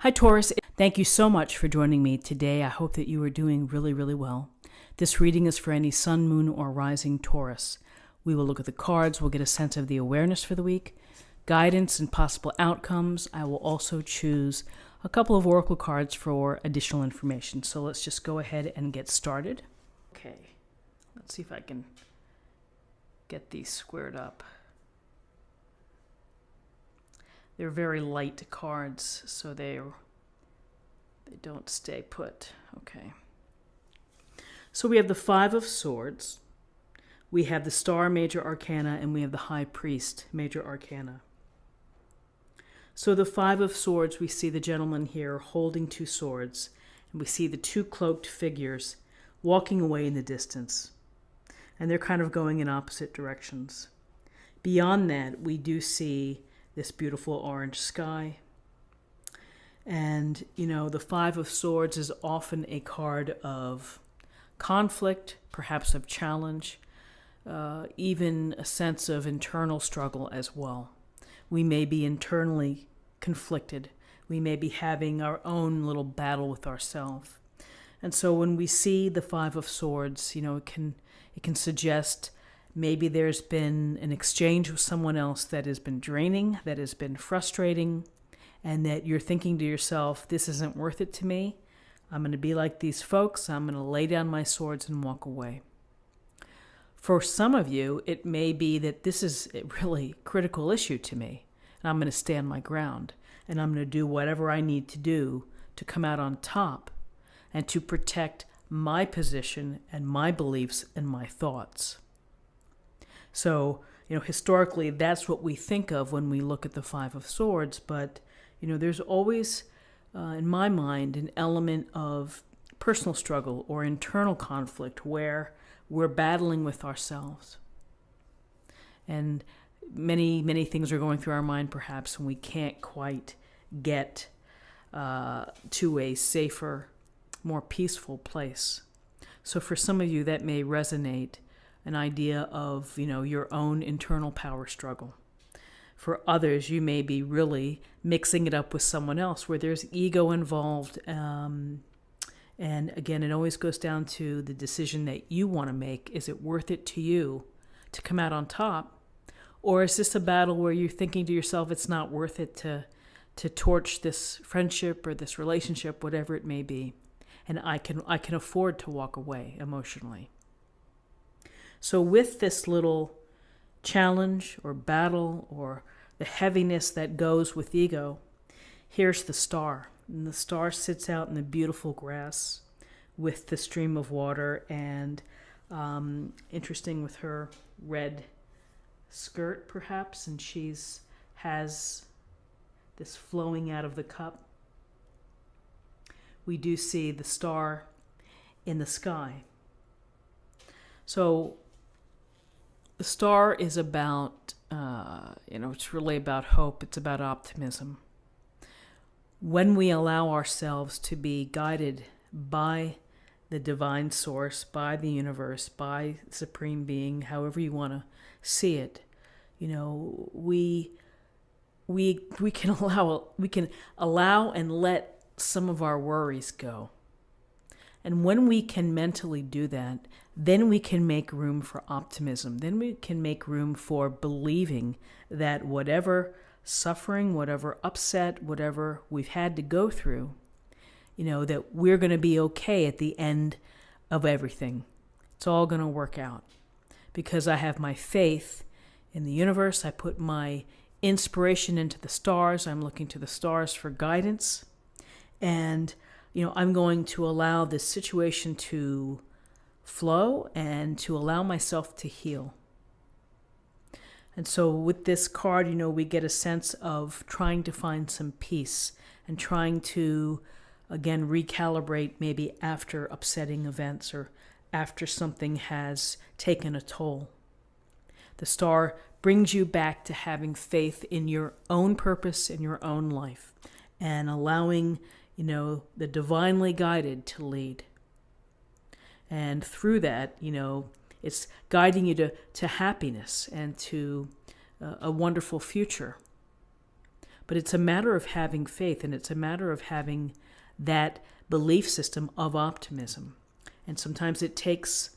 Hi, Taurus. Thank you so much for joining me today. I hope that you are doing really, really well. This reading is for any sun, moon, or rising Taurus. We will look at the cards. We'll get a sense of the awareness for the week, guidance and possible outcomes. I will also choose a couple of oracle cards for additional information. So let's just go ahead and get started. Okay, let's see if I can get these squared up. They're very light cards, so they don't stay put. Okay. So we have the Five of Swords, we have the Star Major Arcana, and we have the High Priest Major Arcana. So the Five of Swords, we see the gentleman here holding two swords, and we see the two cloaked figures walking away in the distance. And they're kind of going in opposite directions. Beyond that, we do see this beautiful orange sky. And, the Five of Swords is often a card of conflict, perhaps of challenge, even a sense of internal struggle as well. We may be internally conflicted. We may be having our own little battle with ourselves. And so when we see the Five of Swords, it can suggest maybe there's been an exchange with someone else that has been draining, that has been frustrating, and that you're thinking to yourself, this isn't worth it to me. I'm going to be like these folks. I'm going to lay down my swords and walk away. For some of you, it may be that this is a really critical issue to me, and I'm going to stand my ground, and I'm going to do whatever I need to do to come out on top and to protect my position and my beliefs and my thoughts. So, historically, that's what we think of when we look at the Five of Swords. But, there's always, in my mind, an element of personal struggle or internal conflict where we're battling with ourselves. And many, many things are going through our mind, perhaps, and we can't quite get to a safer, more peaceful place. So for some of you, that may resonate, an idea of, your own internal power struggle. For others, you may be really mixing it up with someone else where there's ego involved. And again, it always goes down to the decision that you want to make. Is it worth it to you to come out on top? Or is this a battle where you're thinking to yourself, it's not worth it to torch this friendship or this relationship, whatever it may be. And I can afford to walk away emotionally. So with this little challenge or battle or the heaviness that goes with ego, here's the star. And the star sits out in the beautiful grass with the stream of water, and interesting with her red skirt perhaps, and has this flowing out of the cup. We do see the star in the sky. So the star is about, it's really about hope. It's about optimism. When we allow ourselves to be guided by the divine source, by the universe, by Supreme Being, however you want to see it, we can allow and let some of our worries go. And when we can mentally do that, then we can make room for optimism. Then we can make room for believing that whatever suffering, whatever upset, whatever we've had to go through, that we're going to be okay at the end of everything. It's all going to work out. Because I have my faith in the universe. I put my inspiration into the stars. I'm looking to the stars for guidance. And I'm going to allow this situation to flow and to allow myself to heal. And so with this card, we get a sense of trying to find some peace and trying to, again, recalibrate maybe after upsetting events or after something has taken a toll. The star brings you back to having faith in your own purpose in your own life and allowing the divinely guided to lead. And through that, it's guiding you to happiness and to a wonderful future. But it's a matter of having faith, and it's a matter of having that belief system of optimism. And sometimes it takes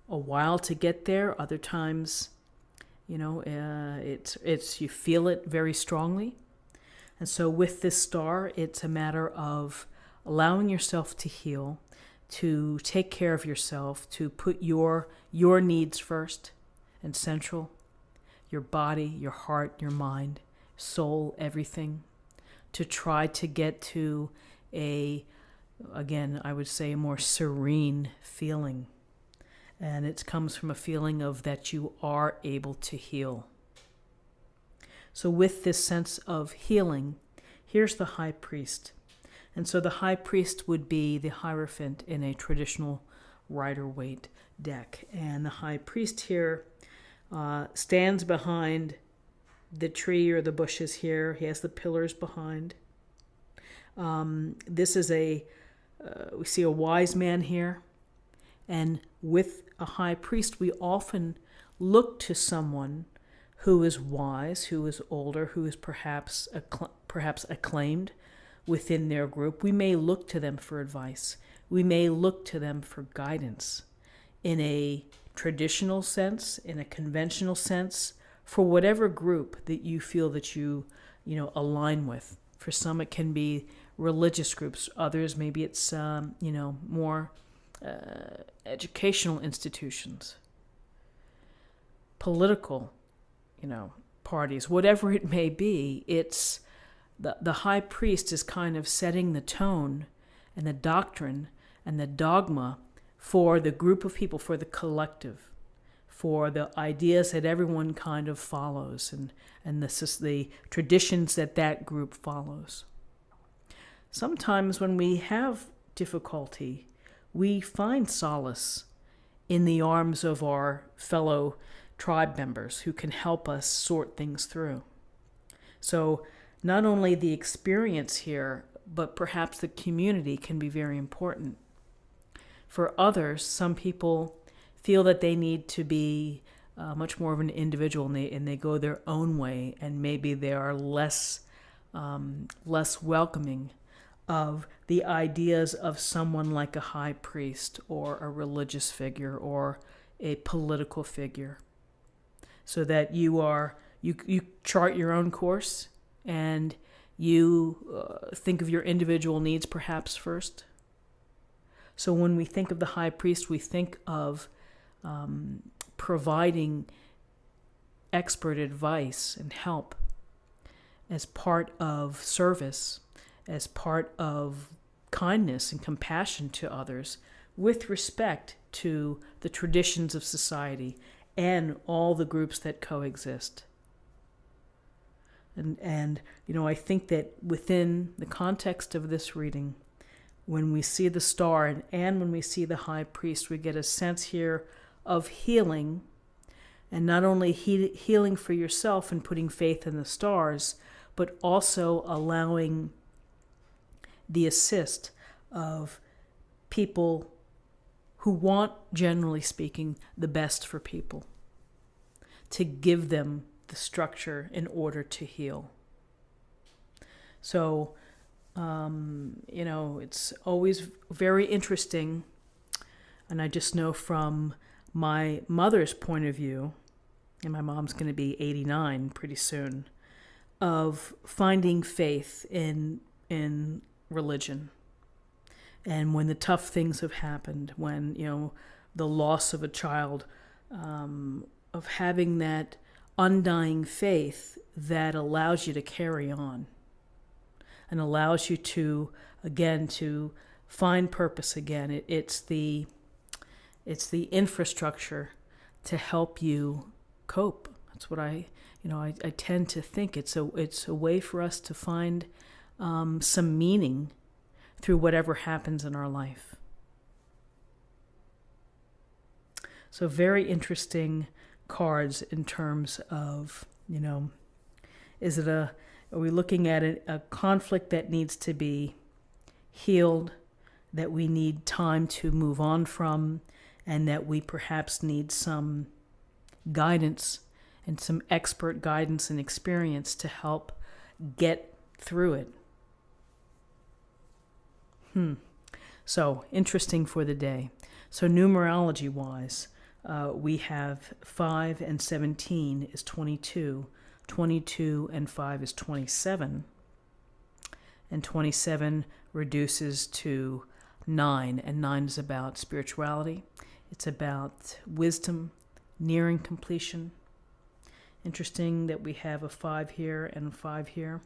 a while to get there. Other times, it's you feel it very strongly. And so with this star, it's a matter of allowing yourself to heal, to take care of yourself, to put your needs first and central, your body, your heart, your mind, soul, everything, to try to get to I would say a more serene feeling. And it comes from a feeling of that you are able to heal. So with this sense of healing, here's the high priest. And so the high priest would be the Hierophant in a traditional Rider-Waite deck. And the high priest here stands behind the tree or the bushes here. He has the pillars behind. This is we see a wise man here. And with a high priest, we often look to someone who is wise, who is older, who is perhaps acclaimed within their group. We may look to them for advice. We may look to them for guidance in a traditional sense, in a conventional sense, for whatever group that you feel that you align with. For some, it can be religious groups. Others, maybe it's more educational institutions, political, parties, whatever it may be. It's the high priest is kind of setting the tone and the doctrine and the dogma for the group of people, for the collective, for the ideas that everyone kind of follows, and this is the traditions that group follows. Sometimes when we have difficulty, we find solace in the arms of our fellow tribe members who can help us sort things through. So not only the experience here, but perhaps the community can be very important. For others, some people feel that they need to be much more of an individual, and they go their own way, and maybe they are less welcoming of the ideas of someone like a high priest or a religious figure or a political figure. So that you chart your own course, and you think of your individual needs perhaps first. So when we think of the high priest, we think of providing expert advice and help as part of service, as part of kindness and compassion to others, with respect to the traditions of society and all the groups that coexist. And I think that within the context of this reading, when we see the star and when we see the high priest, we get a sense here of healing, and not only healing for yourself and putting faith in the stars, but also allowing the assist of people who want, generally speaking, the best for people, to give them the structure in order to heal. So, it's always very interesting, and I just know from my mother's point of view, and my mom's going to be 89 pretty soon, of finding faith in religion. And when the tough things have happened, when, the loss of a child, of having that undying faith that allows you to carry on and allows you to find purpose again. It's the infrastructure to help you cope. That's what I tend to think. It's a way for us to find some meaning through whatever happens in our life. So very interesting cards in terms of, are we looking at a conflict that needs to be healed, that we need time to move on from, and that we perhaps need some guidance and some expert guidance and experience to help get through it. So, interesting for the day. So, numerology-wise, we have 5 and 17 is 22. 22 and 5 is 27. And 27 reduces to 9. And 9 is about spirituality. It's about wisdom, nearing completion. Interesting that we have a 5 here and a 5 here.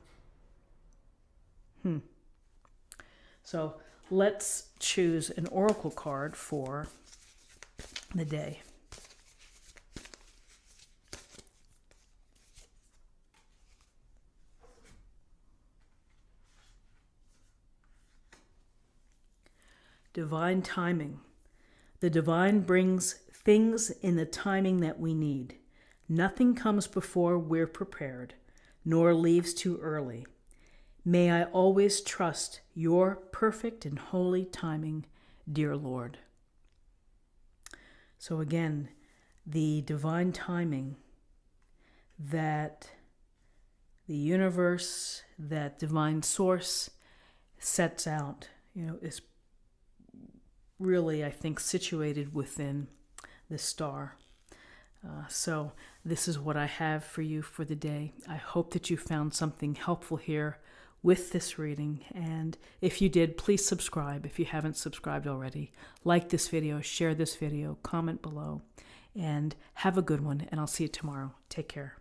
So let's choose an oracle card for the day. Divine timing. The divine brings things in the timing that we need. Nothing comes before we're prepared, nor leaves too early. May I always trust your perfect and holy timing, dear Lord. So again, the divine timing that the universe, that divine source sets out, is really, I think, situated within the star. So this is what I have for you for the day. I hope that you found something helpful here with this reading. And if you did, please subscribe if you haven't subscribed already. Like this video, share this video, comment below, and have a good one. And I'll see you tomorrow. Take care.